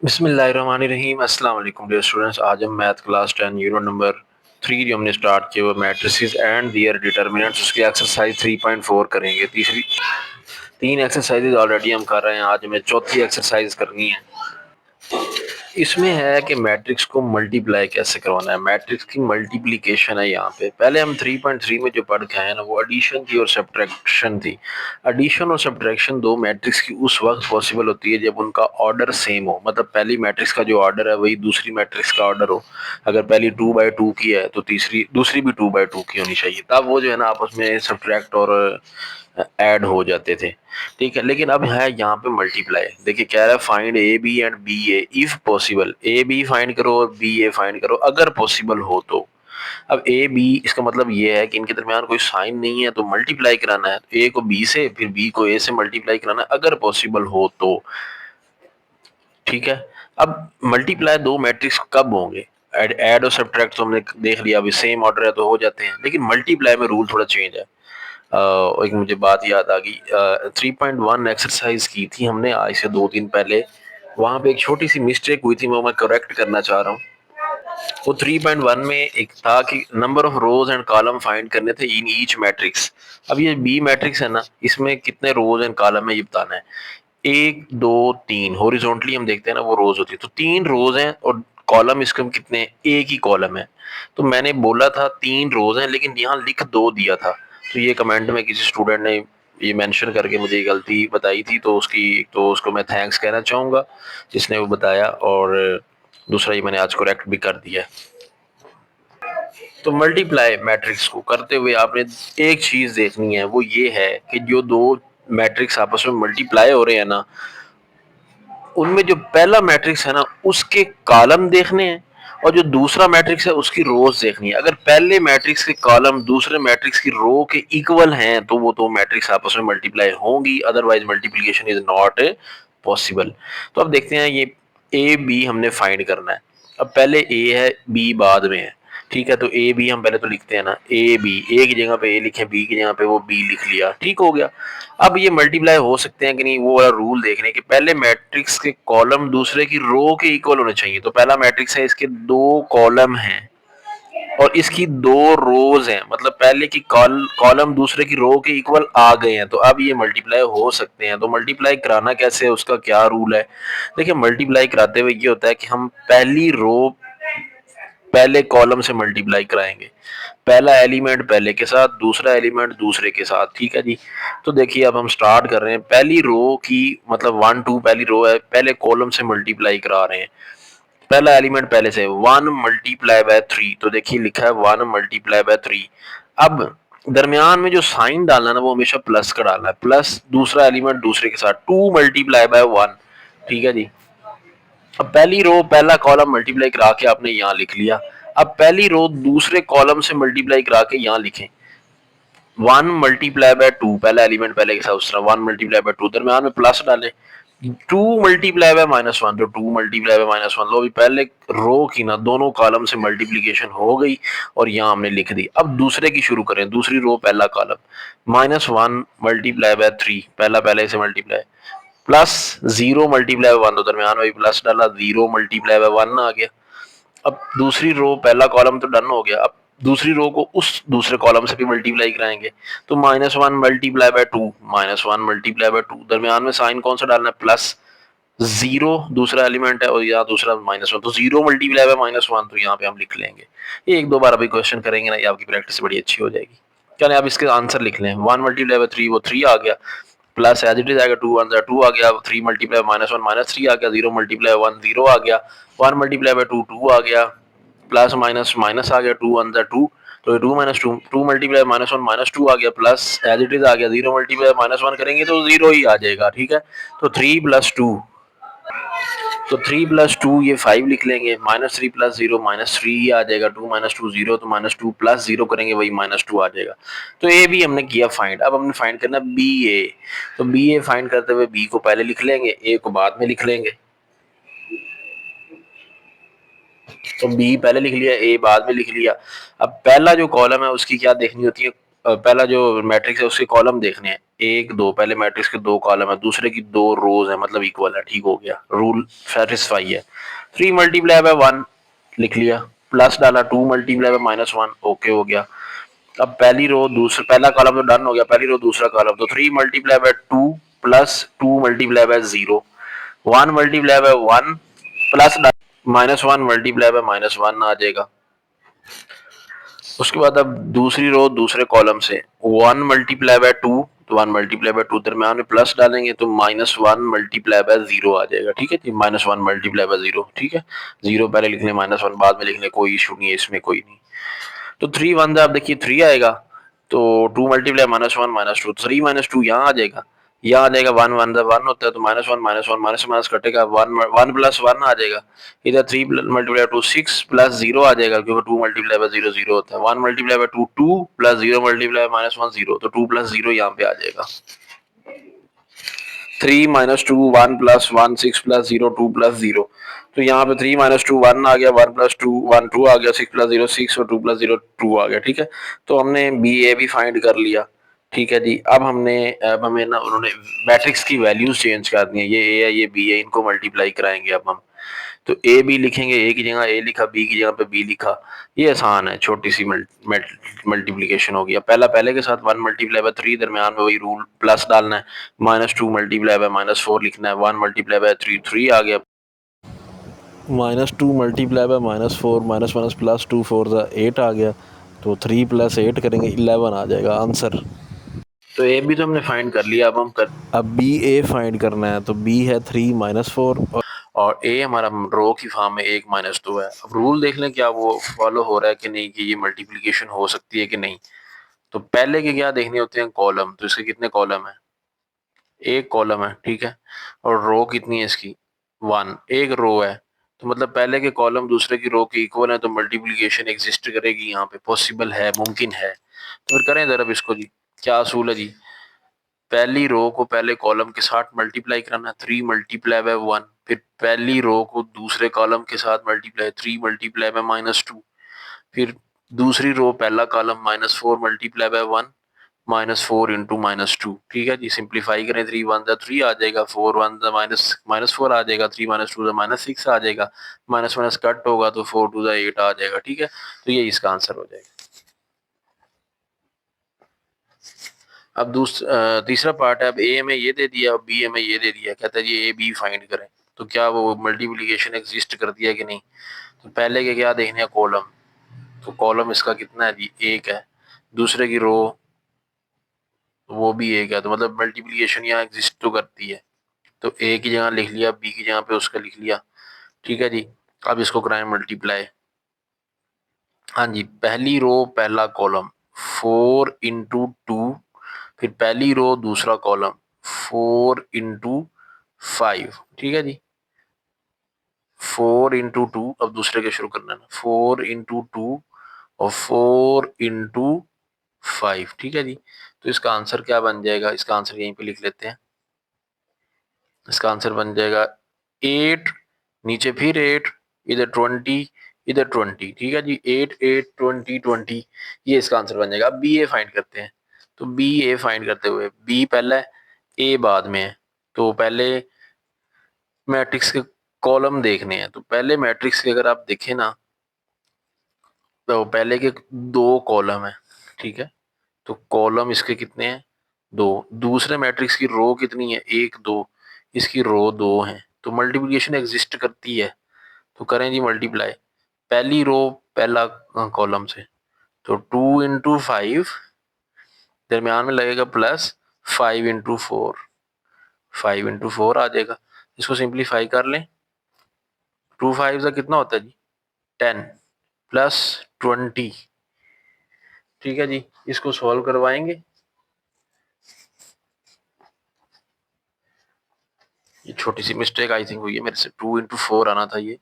बिस्मिल्लाहिर्रहमानिर्रहीम। अस्सलाम वालेकुम डियर स्टूडेंट्स। आज हम मैथ क्लास 10 यूनिट नंबर 3 जो हमने स्टार्ट किया वो मैट्रिसेस एंड दियर डिटर्मिनेंट्स उसकी एक्सरसाइज 3.4 करेंगे। तीसरी तीन एक्सरसाइजेज ऑलरेडी हम कर रहे हैं, आज हमें चौथी एक्सरसाइज करनी है। इसमें है कि मैट्रिक्स को मल्टीप्लाई कैसे करवाना है। मैट्रिक्स की मल्टीप्लिकेशन है। यहाँ पे पहले हम 3.3 में जो पढ़ के आए हैं ना, वो एडिशन थी और सब्ट्रैक्शन थी। एडिशन और सब्ट्रैक्शन दो मैट्रिक्स की उस वक्त पॉसिबल होती है जब उनका ऑर्डर सेम हो, मतलब पहली मैट्रिक्स का जो ऑर्डर है वही दूसरी मैट्रिक्स का ऑर्डर हो। अगर पहली 2/2 की है तो तीसरी दूसरी भी 2/2 की होनी चाहिए, तब वो जो है ना आपस में सब्ट्रैक्ट और ऐड हो जाते थे। ठीक है, लेकिन अब है यहाँ पे मल्टीप्लाई। देखिए कह रहा है find A B and B A if possible. A B find करो और बी ए फाइंड करो अगर पॉसिबल हो तो। अब ए बी इसका मतलब ये है कि इनके दरमियान कोई साइन नहीं है तो मल्टीप्लाई कराना है। ए को बी से फिर बी को ए से मल्टीप्लाई कराना है अगर पॉसिबल हो तो। ठीक है, अब मल्टीप्लाई दो मैट्रिक्स कब होंगे? ऐड और सब्ट्रैक्ट तो हमने देख लिया, अभी सेम ऑर्डर है तो हो जाते हैं, लेकिन मल्टीप्लाई में रूल थोड़ा चेंज है। एक मुझे बात याद आ गई, 3.1 एक्सरसाइज की थी हमने आज से 2 दिन पहले। वहां पे एक छोटी सी मिस्टेक हुई थी, वो मैं करेक्ट करना चाह रहा हूँ। वो 3.1 में एक था कि number of rose and column find करने थे इन ईच मैट्रिक्स। अब ये बी मैट्रिक्स है ना, इसमें कितने रोज एंड कॉलम है ये बताना है। 1 2 3 हॉरिजॉन्टली हम देखते हैं ना वो रोज होती है, तो 3 रोज हैं और कॉलम इसके में कितने, एक ही कॉलम है। तो मैंने बोला था 3 रोज हैं लेकिन यहाँ लिख 2 दिया था। तो ये कमेंट में किसी स्टूडेंट ने ये मेंशन करके मुझे ये गलती बताई थी, तो उसको मैं थैंक्स कहना चाहूँगा जिसने वो बताया। और दूसरा ये मैंने आज करेक्ट भी कर दिया। तो मल्टीप्लाई मैट्रिक्स को करते हुए आपने एक चीज देखनी है, वो ये है कि जो दो मैट्रिक्स आपस में मल्टीप्लाई हो रहे हैं ना, उनमें जो पहला मैट्रिक्स है ना उसके कॉलम देखने हैं और जो दूसरा मैट्रिक्स है उसकी रोज देखनी है। अगर पहले मैट्रिक्स के कॉलम दूसरे मैट्रिक्स की रो के इक्वल हैं तो वो दो मैट्रिक्स आपस में मल्टीप्लाई होंगी, otherwise multiplication is not possible. तो अब देखते हैं, ये ए बी हमने फाइंड करना है। अब पहले ए है बी बाद में है। ठीक है, तो ए बी हम पहले तो लिखते हैं ना, ए बी, ए की जगह पे ए लिखे, बी की जगह पे वो बी लिख लिया, ठीक हो गया। अब ये मल्टीप्लाई हो सकते हैं कि नहीं, वो वाला रूल देखने के पहले मैट्रिक्स के कॉलम दूसरे की रो के इक्वल होने चाहिए। तो पहला मैट्रिक्स है, इसके 2 कॉलम हैं और इसकी 2 रोज हैं, मतलब पहले की कॉलम दूसरे की रो के इक्वल आ गए हैं, तो अब ये मल्टीप्लाई हो सकते हैं। तो मल्टीप्लाई कराना कैसे है, उसका क्या रूल है? देखिए मल्टीप्लाई कराते हुए ये होता है कि हम पहली रो पहले कॉलम से मल्टीप्लाई कराएंगे। पहला एलिमेंट पहले के साथ, दूसरा एलिमेंट दूसरे के साथ। ठीक है जी, तो देखिए अब हम स्टार्ट कर रहे हैं। पहली रो की मतलब 1 2 पहली रो है, पहले कॉलम से मल्टीप्लाई करा रहे हैं। पहला एलिमेंट पहले से 1 × 3, तो देखिए लिखा है 1 × 3। अब दरमियान में जो साइन डालना है ना वो हमेशा प्लस का डालना है, प्लस दूसरा एलिमेंट दूसरे के साथ 2 × 1। ठीक है जी, अब पहली रो पहला कॉलम मल्टीप्लाई करा के आपने यहाँ लिख लिया। अब पहली रो दूसरे कॉलम से मल्टीप्लाई करा के यहाँ लिखें 1 × 2, पहला एलिमेंट पहले के साथ दूसरा 1 × 2, दरमियान में प्लस डाले। 2 × -1 तो 2 × -1 लो, अभी पहले रो की ना दोनों कॉलम से मल्टीप्लीकेशन हो गई और यहाँ हमने लिख दी। अब दूसरे की शुरू करें, दूसरी रो पहला कॉलम -1 × 3, पहला पहले से मल्टीप्लाई, प्लस 0 × 1 तो दरमियान में प्लस डाला, 0 × 1 आ गया। अब दूसरी रो पहला कॉलम तो डन हो गया, अब दूसरी रो को उस दूसरे कॉलम से भी मल्टीप्लाई कराएंगे। तो -1 × 2, -1 × 2, दरमियान में साइन कौन सा डालना है, प्लस 0 दूसरा एलिमेंट है और यहाँ दूसरा -1, तो 0 × -1 तो यहाँ पे हम लिख लेंगे। ये एक दो बार अभी क्वेश्चन करेंगे ना, ये आपकी प्रैक्टिस बड़ी अच्छी हो जाएगी। चले आप इसके आंसर लिख लें। 1 × 3 वो 3 आ गया, प्लस एज इट इज आएगा 2 आ गया, 3 × -1 -3 आ गया, 0 × 1 0 आ गया, 1 × 2 2 आ गया, प्लस माइनस माइनस आ गया, 2 × 2 तो 2 - 2 2 × -1 -2 आ गया, प्लस एज इट इज आ गया, 0 × -1 करेंगे तो 0 ही आ जाएगा। ठीक है, तो 3 + 2, तो 3 + 2 ये 5 लिख लेंगे, -3 + 0 -3 ही आ जाएगा, 2 - 2 0, तो -2 + 0 करेंगे वही -2 आ जाएगा। तो ए भी हमने किया फाइंड। अब हमने फाइंड करना बी ए, तो बी ए फाइंड करते हुए बी को पहले लिख लेंगे, ए को बाद में लिख लेंगे। तो बी पहले लिख लिया, ए बाद में लिख लिया। अब पहला जो कॉलम है उसकी क्या देखनी होती है, पहला जो मैट्रिक्स है उसके कॉलम देखने हैं, 1 2, पहले मैट्रिक्स के 2 कॉलम है, दूसरे की 2 रोज है, मतलब इक्वल है, ठीक हो गया, रूल सेटिस्फाई है। 3 मल्टीप्लाई बाय 1 लिख लिया, प्लस डाला, 2 मल्टीप्लाई बाय -1 ओके हो गया। अब पहली रो दूसरा, पहला कॉलम तो डन हो गया, पहली रो दूसरा कॉलम, तो 3 multiply by 2 plus 2 multiply by 0, 1 multiply by 1 plus -1 multiply by -1 आ जाएगा। उसके बाद अब दूसरी रो दूसरे कॉलम से 1 मल्टीप्लाई बाय 2, तो 1 मल्टीप्लाई बाय 2 दरम्यान में प्लस डालेंगे तो -1 मल्टीप्लाई बाय 0 आ जाएगा, ठीक है जी, -1 मल्टीप्लाई बाय 0, ठीक है, 0 पहले लिख लें, -1 बाद में लिख लें, कोई इशू नहीं है इसमें, कोई नहीं। तो 3 वन आप देखिए 3 आएगा, तो 2 मल्टीप्लाई -1 -2, 3 -2 यहाँ आ जाएगा, यहाँ आ जाएगा, 1 1 1 होता है, तो -1 -1 माइनस माइनस कटेगा, 1 1 प्लस 1 आ जाएगा, इधर 3 मल्टीप्लाई 2 6 प्लस 0 आ जाएगा, क्योंकि 2 मल्टीप्लाई बाय 0 0 होता है, 1 मल्टीप्लाई बाय 2 2 प्लस 0 मल्टीप्लाई -1 0, तो 2 प्लस 0 यहाँ पे आ जाएगा, 3 -2 1 प्लस 1 6 प्लस 0 2 प्लस 0, तो यहाँ पे 3 -2 1 आ गया, 1 प्लस 2 1 2 आ गया, 6 प्लस 0 6 और 2 प्लस 0 2 आ गया, ठीक है। तो हमने बी ए भी फाइंड कर लिया, ठीक है जी। अब हमें ना उन्होंने मैट्रिक्स की वैल्यूज चेंज कर दी है, ये ए है ये बी है, इनको मल्टीप्लाई कराएंगे अब हम, तो ए बी लिखेंगे, ए की जगह ए लिखा, बी की जगह पे बी लिखा, ये आसान है, छोटी सी मल्टीप्लीकेशन हो गया, पहला पहले के साथ 1 मल्टीप्लाई बाय 3, दरमियान में वही रूल प्लस डालना है, -2 मल्टीप्लाई बाय -4 लिखना है, 1 मल्टीप्लाई बाय 3 3 आ गया, -2 multiply by -4 minus minus plus 2 4 8 आ गया, तो 3 प्लस 8 करेंगे 11 आ जाएगा आंसर। तो ए बी तो हमने फाइंड कर लिया, अब बी ए फाइंड करना है, तो बी है 3 -4 और ए हमारा रो की फॉर्म में 1 -2 है। अब रूल देख लें क्या वो फॉलो हो रहा है कि नहीं, कि ये मल्टीप्लिकेशन हो सकती है कि नहीं। तो पहले के क्या देखने होते हैं, कॉलम, तो इसके कितने कॉलम है, एक कॉलम है, ठीक है, और रो कितनी है इसकी 1, एक रो है, तो मतलब पहले के कॉलम दूसरे की रो के इक्वल है, तो मल्टीप्लिकेशन एग्जिस्ट करेगी, यहाँ पे पॉसिबल है, मुमकिन है। तो फिर करें जरा इसको जी, क्या असूल है जी, पहली रो को पहले कॉलम के साथ मल्टीप्लाई कराना, 3 मल्टीप्लाई बाय 1, फिर पहली रो को दूसरे कॉलम के साथ मल्टीप्लाई, 3 मल्टीप्लाई बाय -2, फिर दूसरी रो पहला कॉलम -4 मल्टीप्लाई बाय 1, -4 इंटू -2, ठीक है जी, सिंप्लीफाई करें, 3 1 3 आ जाएगा, 4 1 -4 आ जाएगा, 3 -2 -6 आ जाएगा, माइनस माइनस कट होगा तो 4 2 8 आ जाएगा, ठीक है। तो ये इसका आंसर हो जाएगा। अब तीसरा पार्ट है, अब ए में ये दे दिया, बी में ये दे दिया, कहता है जी ए बी फाइंड करें, तो क्या वो मल्टीप्लिकेशन एग्जिस्ट कर दिया कि नहीं। तो पहले के क्या देखने हैं, कॉलम, तो कॉलम इसका कितना है जी, एक है, दूसरे की रो वो भी एक है, तो मतलब मल्टीप्लिकेशन यहाँ एग्जिस्ट तो करती है, तो ए की जगह लिख लिया, बी की जगह पे उसका लिख लिया, ठीक है जी। अब इसको कराएं मल्टीप्लाई, हाँ जी, पहली रो पहला कॉलम 4 इंटू 2, फिर पहली रो दूसरा कॉलम 4 इंटू 5, ठीक है जी, 4 इंटू 2, अब दूसरे के शुरू करना है, 4 इंटू 2 और 4 इंटू 5, ठीक है जी। तो इसका आंसर क्या बन जाएगा, इसका आंसर यहीं पे लिख लेते हैं, इसका आंसर बन जाएगा 8, नीचे फिर 8, इधर 20, इधर 20, ठीक है जी, 8 8 20 20, ये इसका आंसर बन जाएगा। अब बी ए फाइंड करते हैं, तो बी ए फाइंड करते हुए बी पहला है, ए बाद में है, तो पहले मैट्रिक्स के कॉलम देखने हैं, तो पहले मैट्रिक्स के अगर आप देखें ना, तो पहले के 2 कॉलम है, ठीक है, तो कॉलम इसके कितने हैं, 2, दूसरे मैट्रिक्स की रो कितनी है, 1 2, इसकी रो 2 है, तो मल्टीप्लिकेशन एग्जिस्ट करती है, तो करें जी मल्टीप्लाई, पहली रो पहला कॉलम से, तो 2 इंटू 5, दरमियान में लगेगा प्लस 5 इंटू 4, 5 इंटू 4 आ जाएगा, इसको सिंप्लीफाई कर लें, 2 5 का कितना होता है जी 10 प्लस 20, ठीक है जी, इसको सॉल्व करवाएंगे, ये छोटी सी मिस्टेक आई थिंक हुई है मेरे से, 2 इंटू 4 आना था, ये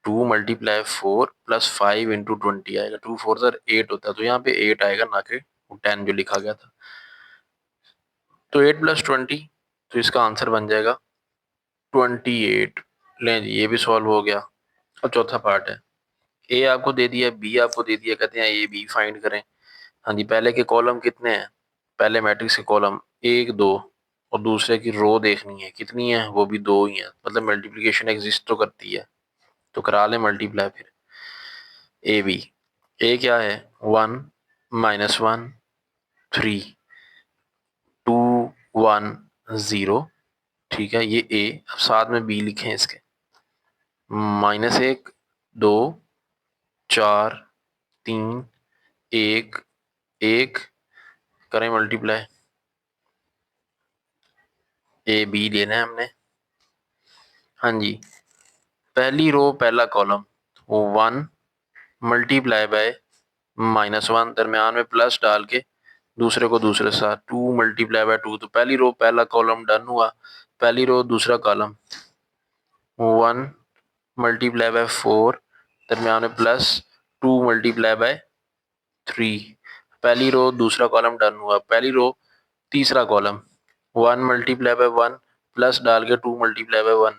2 मल्टीप्लाई 4 प्लस 5 इंटू 20 आएगा, 2 4 सर 8 होता है, तो यहाँ पे 8 आएगा, ना कि 10 जो लिखा गया था, तो 8 प्लस 20, तो इसका आंसर बन जाएगा 28। लें जी, ये भी सॉल्व हो गया। और चौथा पार्ट है, ए आपको दे दिया, बी आपको दे दिया, कहते हैं ए बी फाइंड करें, हाँ जी, पहले के कॉलम कितने हैं, पहले मैट्रिक्स के कॉलम 1 2 और दूसरे की रो देखनी है कितनी है, वो भी 2 ही है, मतलब मल्टीप्लिकेशन एग्जिस्ट तो करती है, तो करा ले मल्टीप्लाई फिर। ए बी, ए क्या है 1 -1 3 2 1 0, ठीक है ये ए। अब साथ में बी लिखे हैं इसके, -1 2 4 3 1 1, करें मल्टीप्लाई। ए बी लेना है हमने। हाँ जी, पहली रो पहला कॉलम 1 मल्टीप्लाई बाय -1, दरम्यान में प्लस डाल के दूसरे को दूसरे साथ 2 मल्टीप्लाई बाय 2, तो पहली रो पहला कॉलम डन हुआ। पहली रो दूसरा कॉलम 1 मल्टीप्लाई बाय 4, दरम्यान में प्लस 2 मल्टीप्लाई बाय 3, पहली रो दूसरा कॉलम डन हुआ। पहली रो तीसरा कॉलम 1 मल्टीप्लाई बाय 1 प्लस डाल के 2 multiply by 1,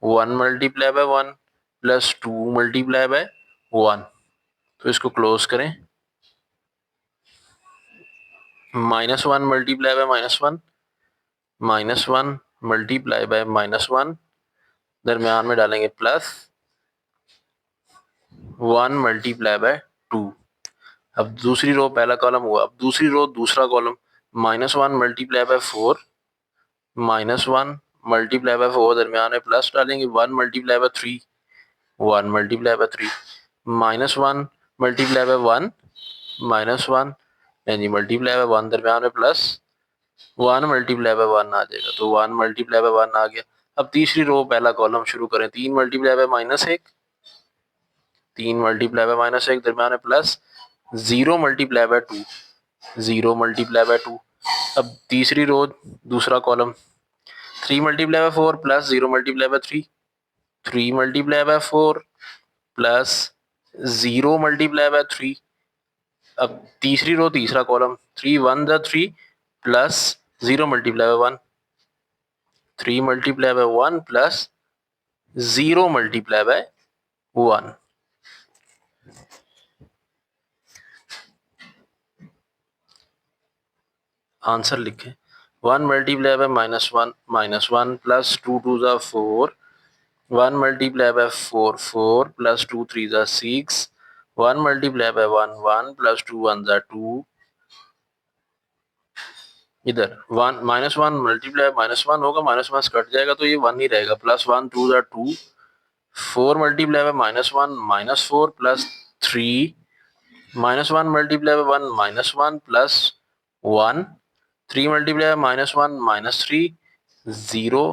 1 multiply by 1 plus 2 multiply by 1, तो इसको क्लोज करें। -1 मल्टीप्लाई बाय -1, -1 मल्टीप्लाई बाय -1, दरम्यान में डालेंगे प्लस 1 मल्टीप्लाई बाय 2। अब दूसरी रो पहला कॉलम हुआ, अब दूसरी रो दूसरा column -1 multiply bye 4, -1 multiply bye 4, दरम्यान में प्लस डालेंगे 1 multiply by 3, 1 multiply by 3, -1 multiply by 1, -1 यानी मल्टीप्लाई बाय 1, दरम्यान में प्लस 1 मल्टीप्लाई बाय 1 आ जाएगा, तो 1 मल्टीप्लाई बाय 1 आ गया। अब तीसरी रो पहला कॉलम शुरू करें, 3 मल्टीप्लाई बाय -1, 3 मल्टीप्लाई बाय -1, दरम्यान में plus 0 multiply by 2, 0 multiply by 2। अब तीसरी रो दूसरा column 3 multiply by 4 plus 0 multiply by 3, 3 multiply by 4 plus 0 multiply by 3। अब तीसरी रो तीसरा column 3 1 the 3 plus 0 multiply by 1, 3 multiply by 1 plus 0 multiply by 1। Answer लिखें, 1 multiply by -1 -1 plus 2 2 ज़ा 4, 1 मल्टीप्लाई बाय 4 4 प्लस 2 3 ज़ा 6, 1 multiply by 1 1 plus 2 1 ज़ा 2। इधर 1 -1 multiply -1 होगा, -1 cut जाएगा तो ये 1 ही रहेगा, प्लस 1 2 ज़ा 2, 4 multiply by -1 -4 plus 3, -1 multiply by 1 -1 plus 1, 3 multiply by -1 -3, 0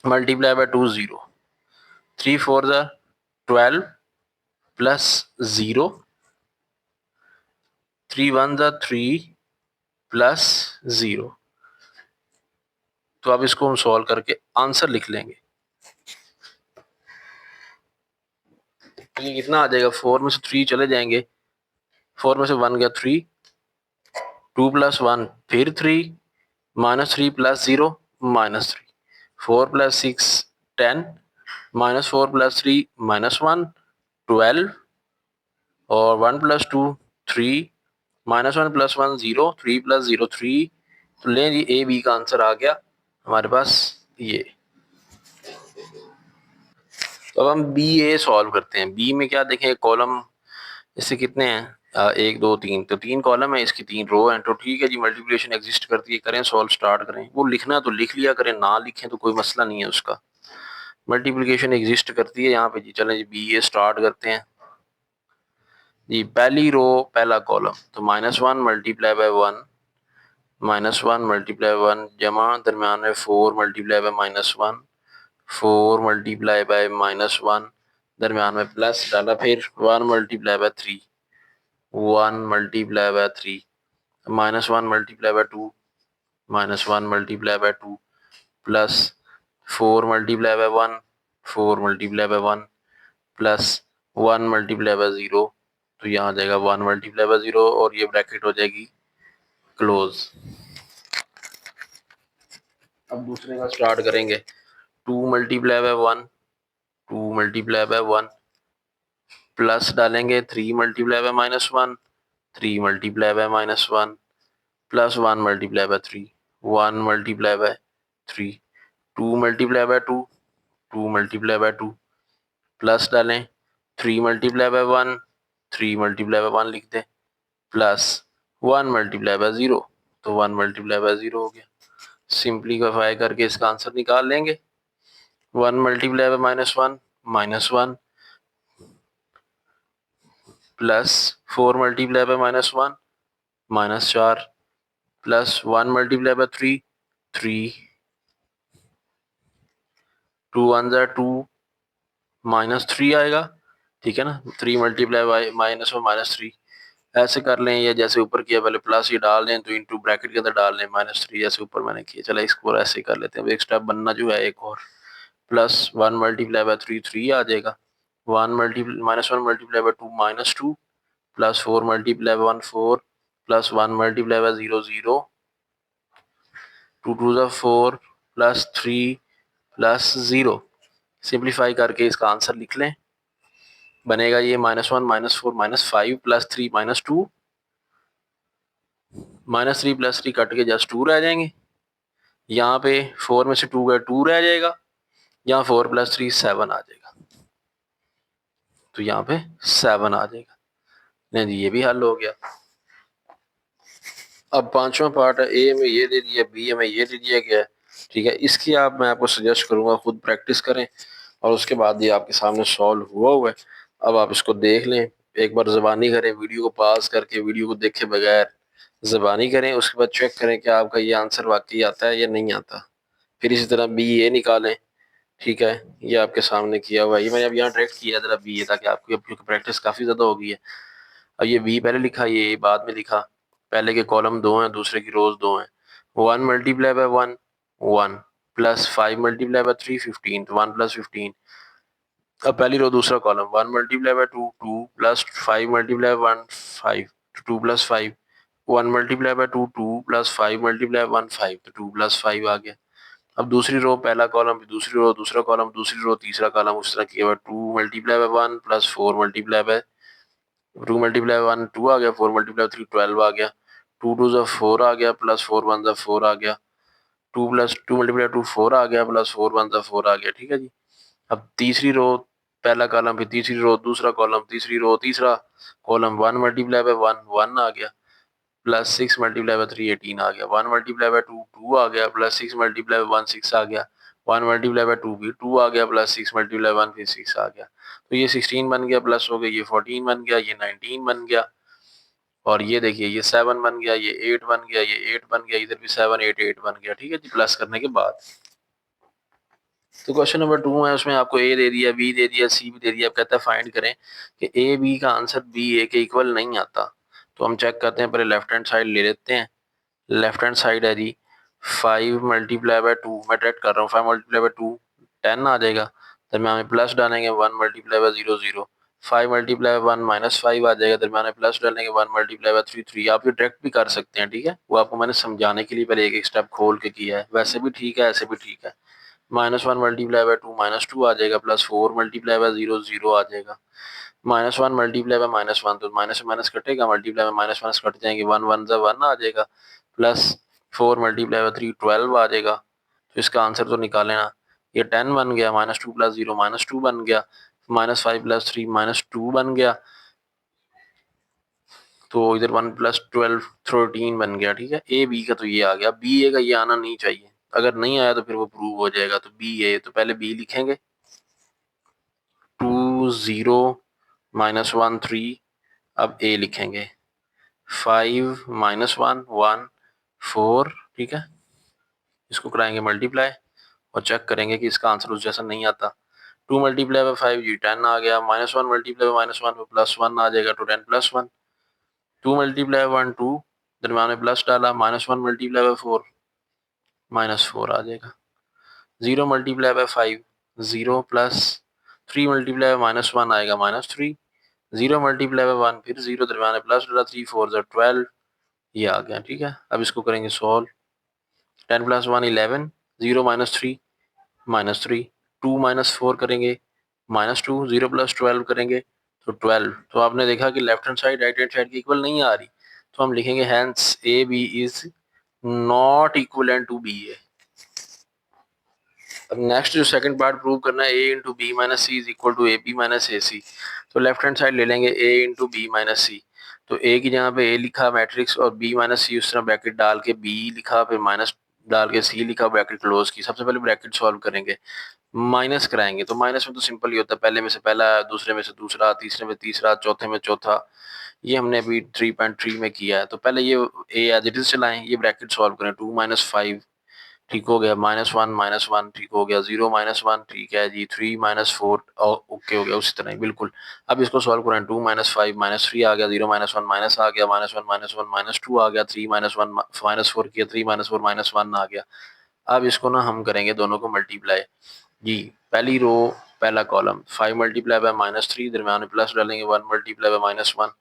multiply by 2 0, 3 4 ज़ा 12 प्लस 0, 3 1 ज़ा 3 प्लस 0। तो अब इसको हम सॉल्व करके आंसर लिख लेंगे। तो ये कितना आ जाएगा, 4 में से 3 चले जाएंगे, 4 में से 1 गया 3, 2 प्लस 1 फिर 3, -3 प्लस 0 -3, 4 प्लस 6 10, -4 प्लस 3 -1 12, और 1 प्लस 2 3, -1 प्लस 1 0, 3 प्लस 0 3। तो लें जी, ए बी का आंसर आ गया हमारे पास ये। तो अब हम बी ए सॉल्व करते हैं। बी में क्या देखें, कॉलम इससे कितने हैं, 1 2 3, तो 3 कॉलम है, इसकी 3 रो हैं, तो ठीक है जी, मल्टीप्लिकेशन एग्जिस्ट करती है, करें सॉल्व स्टार्ट करें। वो लिखना तो लिख लिया करें, ना लिखें तो कोई मसला नहीं है उसका, मल्टीप्लिकेशन एग्जिस्ट करती है यहाँ पे जी। चलें जी, बी ए स्टार्ट करते हैं जी। पहली रो पहला कॉलम, तो -1 मल्टीप्लाई बाय 1, -1 मल्टीप्लाई 1 जमा, दरम्यान में 4 मल्टीप्लाई बाय -1, 4 मल्टीप्लाई बाय -1, दरम्यान में प्लस डाला, फिर 1 multiply by 3, 1 multiply by 3, -1 multiply bye 2, -1 multiply bye 2 plus 4 multiply by 1, 4 multiply by 1 plus 1 multiply bye 0, तो यहाँ आ जाएगा 1 मल्टीप्लाई बाय 0 और ये ब्रैकेट हो जाएगी क्लोज। अब दूसरे का स्टार्ट करेंगे, 2 multiply by 1, 2 multiply by 1 plus डालेंगे 3 multiply by -1, 3 multiply by -1 plus 1 multiply by 3, 1 multiply by 3, 2 multiply by 2, 2 multiply by 2 plus डालें 3 मल्टीप्लाई बाय 1, 3 मल्टीप्लाई बाय 1 लिख दें प्लस 1 मल्टीप्लाई बाय 0, तो 1 मल्टीप्लाई बाय 0 हो गया। सिंप्लीफाई करके इसका आंसर निकाल लेंगे। 1 multiply by -1 plus 4 multiply by -1 -4 plus 1 multiply by 3, 3, 2 1 जा 2 -3 आएगा, ठीक है ना। 3 मल्टीप्लाई बाय -3 ऐसे कर लें, या जैसे ऊपर किया पहले प्लस ये डाल दें तो इंटू ब्रैकेट के अंदर डाल लें -3 जैसे ऊपर मैंने किया। चला इसको ऐसे ही कर लेते हैं। अब एक स्टेप बनना जो है एक और, प्लस 1 मल्टीप्लाई बाय 3 3 आ जाएगा, -1 multiply bye 2 -2 plus 4 multiply by 1 4 plus 1 multiply bye 0 0, 2 2 जा 4 प्लस 3 प्लस 0। सिंप्लीफाई करके इसका आंसर लिख लें, बनेगा ये -1 -4 -5 प्लस 3 -2, -3 प्लस 3 कट के जस्ट 2 रह जाएंगे। यहाँ पे 4 में से 2 गया 2 रह जाएगा, यहाँ 4 प्लस 3 7 आ जाएगा, तो यहाँ पे 7 आ जाएगा। नहीं जी, ये भी हल हो गया। अब पांचवा पार्ट है, ए में ये दे दिया, बी में ये दे दिया गया, ठीक है। इसकी मैं आपको सजेस्ट करूंगा खुद प्रैक्टिस करें, और उसके बाद ये आपके सामने सॉल्व हुआ है। अब आप इसको देख लें, एक बार ज़बानी करें, वीडियो को पॉज करके वीडियो को देखे बगैर ज़बानी करें, उसके बाद चेक करें कि आपका ये आंसर वाकई आता है या नहीं आता। फिर इसी तरह बी ए निकालें, ठीक है। ये आपके सामने किया हुआ है, ये मैंने अब यहाँ डायरेक्ट किया जरा बी ए, ताकि आपकी क्योंकि प्रैक्टिस काफ़ी ज़्यादा हो गई है। अब ये बी पहले लिखा, ये बाद में लिखा। पहले के कॉलम 2 हैं, दूसरे की रोज 2 हैं। 1 multiply by 1 1 plus 5 multiply by 3 15, तो 1 प्लस 15। अब पहली रो दूसरा column 1 multiply bye 2 2 plus 5 multiply 1 5, तो 2 plus 5, 1 multiply bye 2 2 plus 5 multiply 1 5, तो 2 प्लस 5 आ गया। अब दूसरी रो पहला कॉलम, दूसरी रो दूसरा कॉलम, दूसरी रो तीसरा कॉलम, उस तरह किया हुआ। 2 multiply by 1 plus 4 multiply by 2 multiply 1 2 आ गया, 4 मल्टीप्लाई 3 12 आ गया, 2 2 जा 4 आ गया, प्लस 4 1 जा 4 आ गया, 2 प्लस 2 मल्टीप्लाई 2 4 आ गया, प्लस 4 1 जा 4 आ गया, ठीक है जी। अब तीसरी रो पहला कॉलम, फिर तीसरी रो दूसरा कॉलम, तीसरी रो तीसरा कॉलम, 1 मल्टीप्लाई बाय 1 1 आ गया, प्लस 6 मल्टीप्लाई बाय 3 18 आ गया, 1 मल्टीप्लाई बाय 2 2 आ गया, प्लस 6 मल्टीप्लाई बाय 1 6 आ गया, 1 मल्टीप्लाई बाय 2 भी 2 आ गया, प्लस 6 मल्टीप्लाई 1 फिर 6 आ गया, तो ये 16 बन गया, प्लस हो गया ये 14 बन गया, ये 19 बन गया, और ये देखिए ये 7 बन गया, ये 8 बन गया, ये 8 बन गया, इधर भी 7 8 8 बन गया, ठीक है जी, प्लस करने के बाद। तो क्वेश्चन नंबर 2 है, उसमें आपको ए दे दिया, बी दे दिया, सी भी दे दिया। अब कहता है फाइंड करें कि ए बी का आंसर बी ए के इक्वल नहीं आता। तो हम चेक करते हैं, पहले लेफ्ट हैंड साइड ले लेते हैं। लेफ्ट हैंड साइड है जी 5 मल्टीप्लाई बाय 2, मैं डायरेक्ट कर रहा हूँ, 5 मल्टीप्लाई बाय 2 10 आ जाएगा, दरम्यान में प्लस डालेंगे 1 मल्टीप्लाई बाय 0 0, 5 मल्टीप्लाई 1 -5 आ जाएगा, दरम्यान में प्लस डालेंगे 1 मल्टीप्लाई बाय 3 3। आप ये डायरेक्ट भी कर सकते हैं, ठीक है, वो आपको मैंने समझाने के लिए पहले एक एक स्टेप खोल के किया है, वैसे भी ठीक है, ऐसे भी ठीक है। -1 मल्टीप्लाई बाय 2 -2 आ जाएगा, प्लस 4 मल्टीप्लाई बाय 0 0 आ जाएगा, -1 मल्टीप्लाई बाय -1, तो माइनस से माइनस कटेगा, मल्टीप्लाई में माइनस माइनस कट जाएंगे, 1 1 जा 1 आ जाएगा, प्लस 4 मल्टीप्लाई बाय 3 12 आ जाएगा। तो इसका आंसर तो निकाले ना, ये 10 बन गया, -2 प्लस 0 -2 बन गया, -5 प्लस 3 -2 बन गया, तो इधर 1 प्लस 12 13 बन गया, ठीक है। ए बी का तो ये आ गया, बी ए का ये आना नहीं चाहिए, अगर नहीं आया तो फिर वो प्रूव हो जाएगा। तो बी ए, तो पहले बी लिखेंगे 2 0 -1 3, अब ए लिखेंगे 5 -1 1 4, ठीक है। इसको कराएंगे मल्टीप्लाई और चेक करेंगे कि इसका आंसर उस जैसा नहीं आता। 2 मल्टीप्लाई बाय 5 जी 10 आ गया, -1 मल्टीप्लाई बाय -1 में प्लस 1 आ जाएगा, तो 10 प्लस 1, 2 मल्टीप्लाई 1 2, दरम्यान में प्लस डाला, -1 मल्टीप्लाई बाय 4 -4 आ जाएगा, 0 multiply by 5 0 plus 3 multiply by -1 आएगा -3, 0 मल्टीप्लाई बाय 1 फिर 0, दरम्यान में प्लस डाला, 3 4 12, ये आ गया, ठीक है। अब इसको करेंगे सॉल्व, 10 प्लस 1 11, 0 -3 -3, 2 -4 करेंगे -2, 0 प्लस 12 करेंगे तो 12। तो आपने देखा कि left hand side right hand side की इक्वल नहीं आ रही, तो हम लिखेंगे hence A B is not equal to B A. अब नेक्स्ट जो सेकंड पार्ट प्रूव करना है, A into B minus C is equal to A B minus A C. तो लेफ्ट हैंड साइड ले लेंगे A into B minus C. तो A की जगह पे ए लिखा मैट्रिक्स और बी माइनस सी उस तरह ब्रैकेट डाल के बी लिखा, फिर माइनस डाल के सी लिखा, ब्रैकेट क्लोज की। सबसे पहले ब्रैकेट सॉल्व करेंगे, माइनस कराएंगे। तो माइनस में तो सिंपल ही होता है, पहले में से पहला, दूसरे में से दूसरा, तीसरे में तीसरा, चौथे में चौथा। ये हमने अभी 3.3 में किया है। तो पहले ये ए एज इट इज चलाएं, ये ब्रैकेट सॉल्व करें। 2 माइनस 5 ठीक हो गया, माइनस वन ठीक हो गया, 0 माइनस वन ठीक है जी, 3 माइनस 4 ओके हो गया उसी तरह ही बिल्कुल। अब इसको सॉल्व करें, 2 माइनस 5 माइनस 3 आ गया, 0 माइनस वन माइनस आ गया, माइनस वन माइनस 2 आ गया, 3 माइनस वन माइनस 4 किया, 3 माइनस 4 माइनस 1 आ गया। अब इसको ना हम करेंगे दोनों को मल्टीप्लाई जी। पहली रो पहला कॉलम 5 मल्टीप्लाई बाय माइनस 3, दरम्यान में प्लस डालेंगे, 1 मल्टीप्लाई बाय माइनस 1।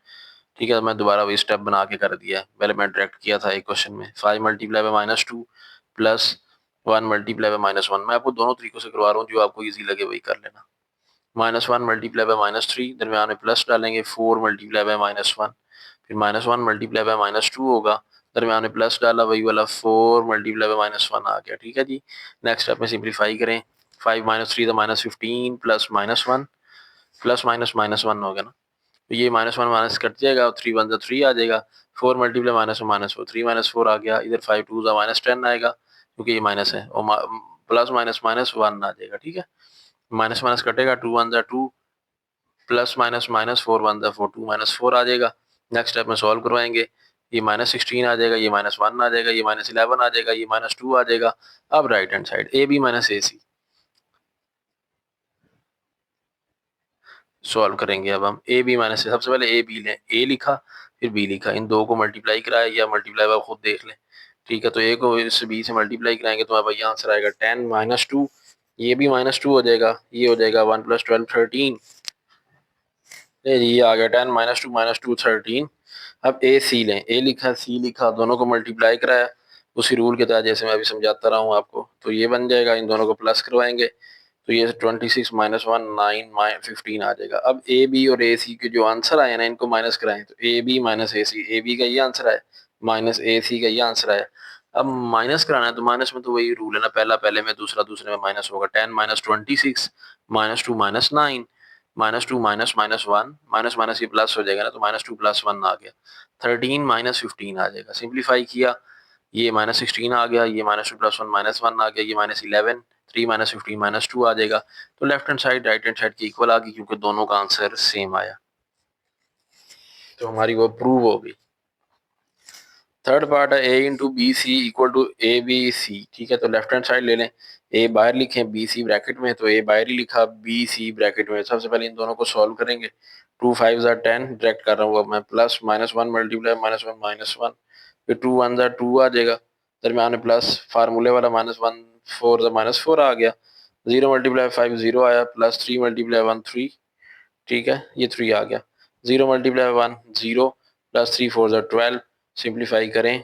ठीक है, मैं दोबारा वही स्टेप बना के कर दिया है, पहले मैं डायरेक्ट किया था एक क्वेश्चन में। 5 multiply by minus 2 plus 1 multiply bye minus 1। मैं आपको दोनों तरीकों से करवा रहा हूँ, जो आपको इजी लगे वही कर लेना। माइनस 1 मल्टीप्लाई बाय माइनस 3, दरम्यान में प्लस डालेंगे, 4 मल्टीप्लाई बाय माइनस 1। फिर माइनस 1 मल्टीप्लाई बाय माइनस 2 होगा, दरम्यान में प्लस डाला, वही वाला 4 मल्टीप्लाई बाय माइनस 1 आ गया। ठीक है जी, नेक्स्ट स्टेप में सिंप्लीफाई करें। 5 माइनस 3 तो minus 15 plus minus 1, plus minus minus 1 हो गया ना। तो ये माइनस 1 माइनस कट जाएगा, 3 वन 3 आ जाएगा। 4 मल्टीप्लाई माइनस माइनस 4, 3 माइनस 4 आ गया। इधर 5 टू माइनस 10 आएगा, क्योंकि ये माइनस है, और प्लस माइनस माइनस 1 आ जाएगा। ठीक है, माइनस माइनस कटेगा, 2 one 2, plus minus minus 4 one 4, 2 minus 4 आ जाएगा। नेक्स्ट स्टेप में सॉल्व करवाएंगे, ये माइनस 16 आ जाएगा, ये माइनस 1 आ जाएगा, ये माइनस 11 आ जाएगा, ये माइनस 2 आ जाएगा। अब right hand side A B minus A C solve करेंगे। अब हम ए बी माइनस, सबसे पहले ए बी लें, ए लिखा फिर बी लिखा, इन दो को मल्टीप्लाई कराया या मल्टीप्लाई आप खुद देख लें। ठीक है, तो ए को इस बी से मल्टीप्लाई कराएंगे तो हमारा आंसर आएगा 10 माइनस 2। ये भी माइनस 2 हो जाएगा, ये हो जाएगा 1 प्लस 12 13। ये आ गया 10 माइनस 2 13। अब ए सी लें, ए लिखा सी लिखा, दोनों को मल्टीप्लाई कराया उसी रूल के तहत, जैसे मैं अभी समझाता रहा हूँ आपको। तो ये बन जाएगा, इन दोनों को प्लस करवाएंगे तो ये 26 माइनस 1 9 15 आ जाएगा। अब ए बी और ए सी के जो आंसर आए ना, इनको माइनस कराएं तो A B minus A C, A B का ये आंसर आया, माइनस ए सी का ये आंसर आया। अब माइनस कराना है तो माइनस में तो वही रूल है ना, पहला पहले में, दूसरा दूसरे में माइनस होगा। 10 minus 26 minus 2 minus 9 minus 2 minus minus 1, minus minus ये प्लस हो जाएगा ना, तो माइनस 2 प्लस 1 आ गया, 13 माइनस 15 आ जाएगा। सिंप्लीफाई किया, ये माइनस 16 आ गया, ये माइनस 2 प्लस 1 माइनस 1 आ गया, ये माइनस 11, 3 माइनस 15 माइनस 2 आ जाएगा। तो left hand side right hand side की इक्वल आ गई, क्योंकि दोनों का आंसर सेम आया। तो हमारी वो प्रूव हो गई। थर्ड पार्ट है A into B C equal to A B C. ठीक है, तो लेफ्ट हैंड साइड ले लें, ए बाहर लिखें, बी सी ब्रैकेट में, तो ए बाहर ही लिखा, बी सी ब्रैकेट में। सबसे पहले इन दोनों को सॉल्व करेंगे। 2 5 ज़ा 10, डायरेक्ट कर रहा हूँ अब मैं, plus minus 1 multiply minus 1 minus 1, फिर 2 1 ज़ा 2 आ जाएगा, दरम्यान में प्लस फार्मूले वाला माइनस 1 4 ज़ा माइनस 4 आ गया, 0 मल्टीप्लाई 5 0 आया, प्लस 3 मल्टीप्लाई 1 3। ठीक है, ये 3 आ गया, 0 मल्टीप्लाई 1 0, प्लस 3 4 ज़ा 12। सिंप्लीफाई करें,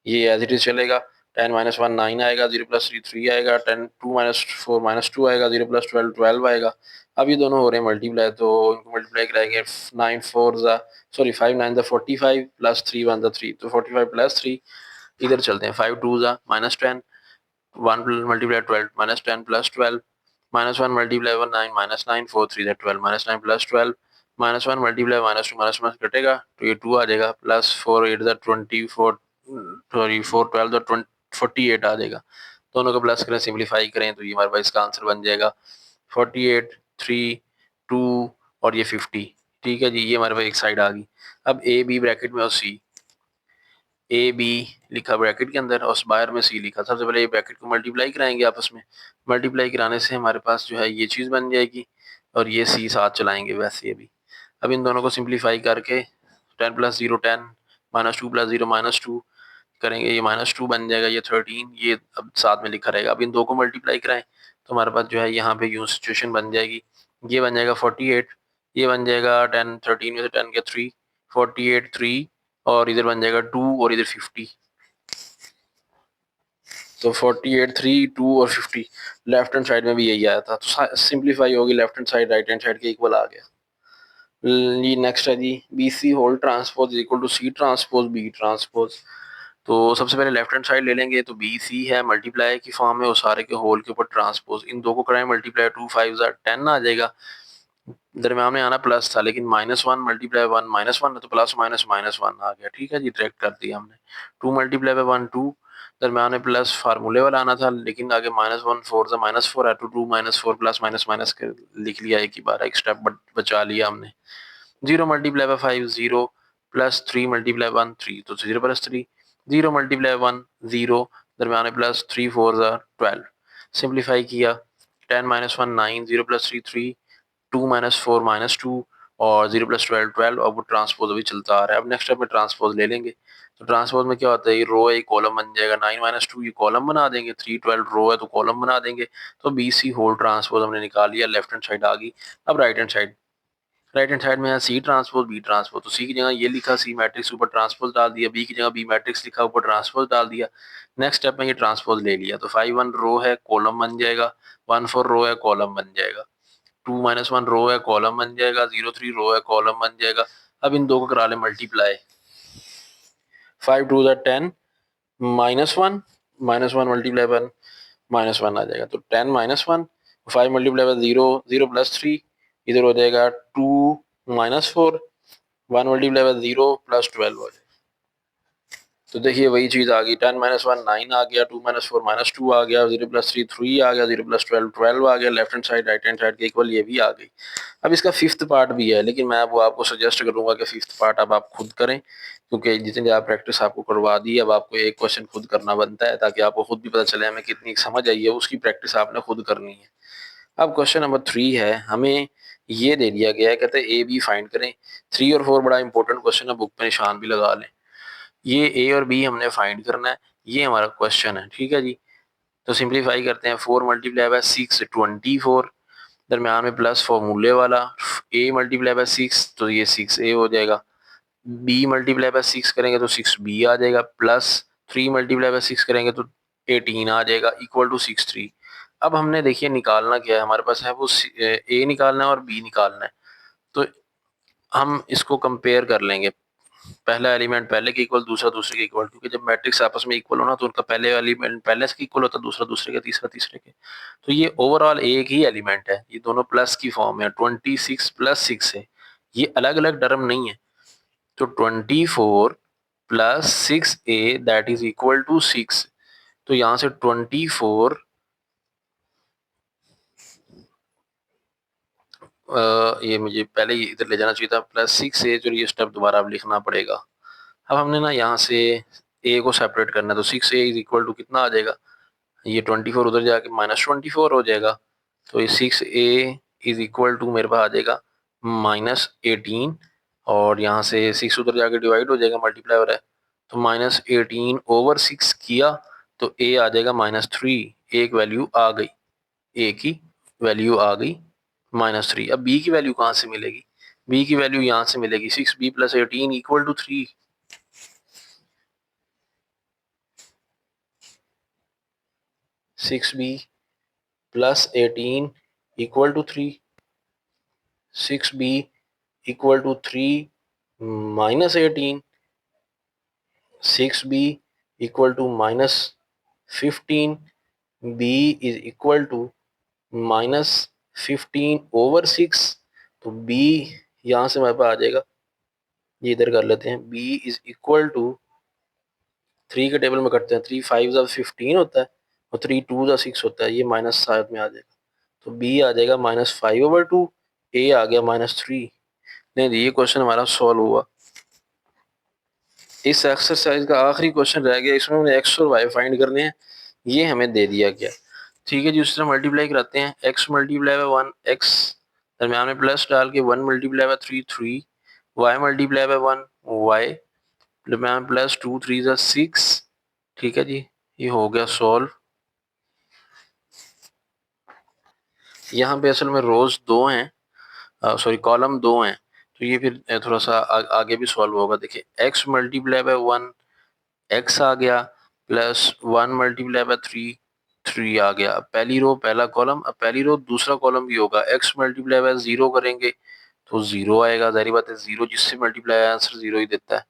ये एज इट इज चलेगा, 10 माइनस 1 9 आएगा, 0 प्लस 3 3 आएगा, 10 2 माइनस 4 माइनस 2 आएगा, 0 प्लस 12 12 आएगा। अब ये दोनों हो रहे हैं मल्टीप्लाई, तो इनको मल्टीप्लाई कराएंगे, 9 4 ज़ा सॉरी 5 9 ज़ा 45 प्लस 3 1 ज़ा 3, तो 45 प्लस 3। इधर चलते हैं, 5 2 ज़ा minus 10, 1 multiply 12 minus 10 plus 12, minus 1 multiply 1 9 minus 9 4 3 ज़ा 12 minus 9 plus 12, minus 1 multiply minus 2 कटेगा तो ये 2 आ जाएगा, प्लस 4 8 ज़ा 24 सॉरी 4 12 ज़ा 48 आ जाएगा। दोनों को प्लस करें, सिंप्लीफाई करें तो ये हमारे पास इसका आंसर बन जाएगा 48 3 2 और ये 50। ठीक है जी, ये हमारे पास एक साइड आ गई। अब ए बी ब्रैकेट में और सी, ए बी लिखा ब्रैकेट के अंदर और बाहर में सी लिखा। सबसे पहले ये ब्रैकेट को मल्टीप्लाई कराएंगे आपस में, मल्टीप्लाई कराने से हमारे पास जो है ये चीज़ बन जाएगी, और ये सी साथ चलाएंगे वैसे ये भी। अब इन दोनों को सिंप्लीफाई करके 10 प्लस 0 10, माइनस 2 प्लस 0 माइनस 2 करेंगे, ये माइनस 2 बन जाएगा, ये 13, ये अब साथ में लिखा रहेगा। अब इन दो को मल्टीप्लाई कराएं तो हमारे पास जो है यहाँ पे यूँ सिचुएशन बन जाएगी, ये बन जाएगा 48, ये बन जाएगा 10 13 में से 10 के 3 48 3, और इधर बन जाएगा 2 और इधर 50। तो 48 3 2 और 50, लेफ्ट हैंड साइड में भी यही आया था, तो सिंप्लीफाई होगी, left hand side right hand side के इक्वल आ गया। ये नेक्स्ट है जी, B C whole transpose equal to C transpose B transpose. तो सबसे पहले लेफ्ट हैंड साइड ले लेंगे, तो बी सी है मल्टीप्लाई की फॉर्म है और सारे के होल के ऊपर ट्रांसपोज, इन दो को कराएं मल्टीप्लाई, 2 5 10 आ जाएगा। दरम्यान में आना प्लस था, लेकिन -1 मल्टीप्लाई 1 -1 है तो प्लस माइनस -1 आ गया। ठीक है जी, डायरेक्ट कर दिया हमने। 2 मल्टीप्लाई बाय 1 2, दरम्यान में प्लस फार्मूले वाला आना था, लेकिन आगे -1 4 से -4 है तो 2 -4 प्लस माइनस माइनस कर लिख लिया एक ही बार, एक स्टेप बचा लिया हमने। 0 मल्टीप्लाई बाय 5 0, प्लस 3 मल्टीप्लाई 1 3, तो 0 प्लस 3, 0 मल्टीप्लाई 1 0, दरम्यान में प्लस 3 4 12। सिंप्लीफाई किया, 10 -1 9, 0 प्लस 3 3, 2 -4 -2 और 0 प्लस 12 12। अब वो ट्रांसपोज अभी चलता आ रहा है। अब नेक्स्ट स्टेप में ट्रांसपोज ले लेंगे, तो ट्रांसपोज में क्या होता है, ये रो है, कॉलम बन जाएगा। 9 -2 ये कॉलम बना देंगे, 3 12 रो है तो कॉलम बना देंगे। तो बी सी होल ट्रांसपोज हमने निकाल लिया, लेफ्ट हैंड साइड आ गई। अब राइट हैंड साइड में है सी ट्रांसपोज बी ट्रांसपोज, तो सी की जगह ये लिखा सी मैट्रिक्स, ऊपर ट्रांसपोज डाल दिया, बी की जगह बी मैट्रिक्स लिखा, ऊपर ट्रांसपोज डाल दिया। नेक्स्ट स्टेप में ये ट्रांसपोज ले लिया, तो 5 1 रो है कॉलम बन जाएगा, 1 4 रो है कॉलम बन जाएगा, 2 -1 रो है कॉलम बन जाएगा, 0 3 रो है कॉलम बन जाएगा। अब इन दो को करा ले मल्टीप्लाई, 5 2 10, -1 -1 मल्टीप्लाई 1 -1 आ जाएगा, तो 10 -1, 5 मल्टीप्लाई बाय 0 0 प्लस 3, इधर हो जाएगा 2 -4, 1 मल्टीप्लाई बाय 0 प्लस 12 हो जाएगा। तो देखिए वही चीज आ गई, 10 -1 9 आ गया, 2 -4 -2 आ गया, 0 प्लस 3 3 आ गया, 0 प्लस 12 12 आ गया। Left hand side right hand side के इक्वल ये भी आ गई। अब इसका फिफ्थ पार्ट भी है, लेकिन मैं वो आपको सजेस्ट करूंगा कि फिफ्थ पार्ट अब आप खुद करें, क्योंकि जितनी ज़्यादा प्रैक्टिस आपको करवा दी, अब आपको एक क्वेश्चन खुद करना बनता है, ताकि आपको खुद भी पता चले हमें कितनी समझ आई है, उसकी प्रैक्टिस आपने खुद करनी है। अब क्वेश्चन नंबर 3 है, हमें ये दे दिया गया है, कहते हैं ए बी फाइंड करें। 3 और 4 बड़ा इंपॉर्टेंट क्वेश्चन है, बुक पे निशान भी लगा लें। ये ए और बी हमने फाइंड करना है, ये हमारा क्वेश्चन है। ठीक है जी, तो सिंप्लीफाई करते हैं, 4 मल्टीप्लाई बाय 6 24, दरम्यान में प्लस फॉर्मूले वाला, ए मल्टीप्लाई बाय 6 तो ये 6 ए हो जाएगा, बी मल्टीप्लाई बाय 6 करेंगे तो 6 बी आ जाएगा, प्लस 3 मल्टीप्लाई बाय 6 करेंगे तो 18 आ जाएगा, इक्वल टू 6 3। अब हमने देखिए निकालना क्या है, हमारे पास है वो ए निकालना है और बी निकालना है। तो हम इसको कंपेयर कर लेंगे, पहला एलिमेंट पहले के इक्वल, दूसरा दूसरे के इक्वल, क्योंकि जब मैट्रिक्स आपस में इक्वल होना तो उनका पहले एलिमेंट पहले के इक्वल होता है, दूसरा दूसरे का, तीसरा तीसरे के। तो ये ओवरऑल एक ही एलिमेंट है, ये दोनों प्लस की फॉर्म है, 26 प्लस 6 है, ये अलग अलग टर्म नहीं है। तो 24 plus 6a that is equal to 6। तो यहां से 24 ये मुझे पहले ही इधर ले जाना चाहिए था, प्लस 6a, जो ये स्टेप दोबारा अब लिखना पड़ेगा। अब हमने ना यहाँ से a को सेपरेट करना है, तो 6a इज इक्वल टू कितना आ जाएगा, ये 24 उधर जाके -24 हो जाएगा। तो ये 6a इज इक्वल टू मेरे पास आ जाएगा -18, और यहाँ से 6 उधर जाके डिवाइड हो जाएगा, मल्टीप्लाई हो रहा है, तो -18/6 किया तो a आ जाएगा -3। एक वैल्यू आ गई, a की वैल्यू आ गई -3। अब b की वैल्यू कहाँ से मिलेगी, b की वैल्यू यहाँ से मिलेगी, 6b + 18 = 3। 6b + 18 = 3, 6b = 3 -18, 6b = -15, b is equal to -15/6। तो b यहाँ से हमारे पास आ जाएगा, ये इधर कर लेते हैं, b is equal to 3 के टेबल में करते हैं, 3 5 15 होता है और 3 2 6 होता है, ये माइनस साथ में आ जाएगा, तो b आ जाएगा -5/2, a आ गया -3। नहीं, ये क्वेश्चन हमारा सॉल्व हुआ। इस एक्सरसाइज का आखिरी क्वेश्चन रह गया, इसमें हमने एक्स और वाई फाइंड करने हैं, ये हमें दे दिया गया। ठीक है जी, उस तरह मल्टीप्लाई कराते हैं, एक्स मल्टीप्लाई बाय 1 एक्स, दरम्यान में प्लस डाल के 1 multiply by 3 3, Y multiply by 1 Y, दरम्यान प्लस 2 3 6। ठीक है जी, ये हो गया सॉल्व। यहाँ पे असल में रोज दो हैं, सॉरी कॉलम दो हैं, तो ये फिर थोड़ा सा आगे भी सॉल्व होगा। देखिए एक्स मल्टीप्लाई बाय 1 एक्स आ गया, प्लस 1 मल्टीप्लाई बाय 3 3 आ गया। अब पहली रो पहला कॉलम, अब पहली रो दूसरा कॉलम भी होगा, एक्स मल्टीप्लाई बाय 0 करेंगे तो ज़ीरो आएगा, ज़ाहिर बात है ज़ीरो जिससे मल्टीप्लाई है आंसर ज़ीरो ही देता है।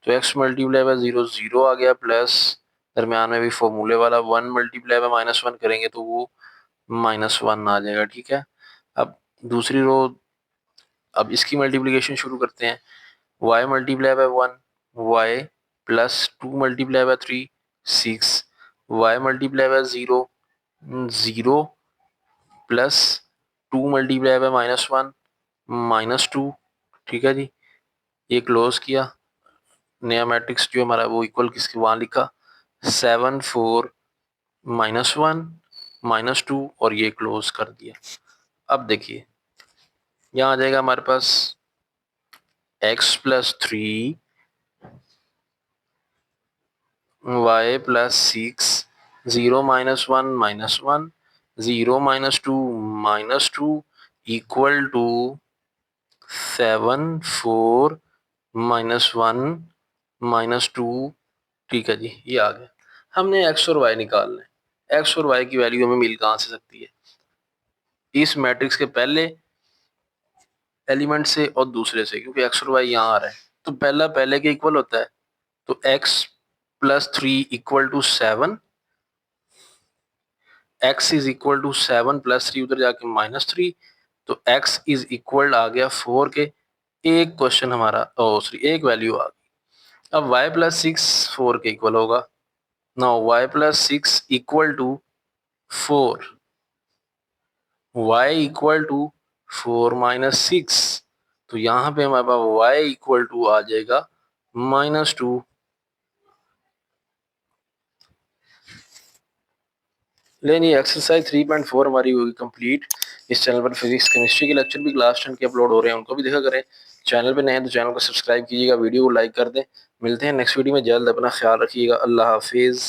तो x multiply by zero zero आ गया, प्लस दरमियान में भी फॉर्मूले वाला 1 मल्टीप्लाई बाय -1 करेंगे तो वो -1 आ जाएगा, ठीक है। अब दूसरी रो, अब इसकी मल्टीप्लिकेशन शुरू करते हैं। y multiply by 1 y plus 2 multiply by 3 6 y multiply by 0 0 plus 2 multiply by -1 -2, ठीक है जी। ये क्लोज किया, नया मैट्रिक्स जो हमारा वो इक्वल किसके वहां लिखा 7 4 -1 -2 और ये क्लोज कर दिया। अब देखिए यहाँ आ जाएगा हमारे पास x plus 3 y plus 6 0 -1 -1 0 -2 -2 equal to 7 4 -1 -2, ठीक है जी। ये आ गया, हमने x और y निकालना है। x और y की वैल्यू हमें मिल कहाँ से सकती है, इस मैट्रिक्स के पहले एलिमेंट से और दूसरे से, क्योंकि x और y यहाँ आ रहा है तो पहला पहले के इक्वल होता है। तो x plus 3 equal to 7, x is equal to 7 plus 3 उधर जाके -3, तो x इज इक्वल आ गया 4 के। एक क्वेश्चन हमारा सॉरी एक वैल्यू आ गई। अब y प्लस 6 4 के इक्वल होगा। Now y plus 6 equal to 4, y equal to 4 minus 6, तो यहाँ पे हमारे पास y इक्वल टू आ जाएगा -2। लेकिन ये एक्सरसाइज 3.4 हमारी होगी कंप्लीट। इस चैनल पर फिजिक्स केमिस्ट्री के लेक्चर भी क्लास 10 के अपलोड हो रहे हैं, उनको भी देखा करें। चैनल पे नए हैं तो चैनल को सब्सक्राइब कीजिएगा, वीडियो को लाइक कर दें। मिलते हैं नेक्स्ट वीडियो में जल्द, अपना ख्याल रखिएगा, अल्लाह हाफिज़।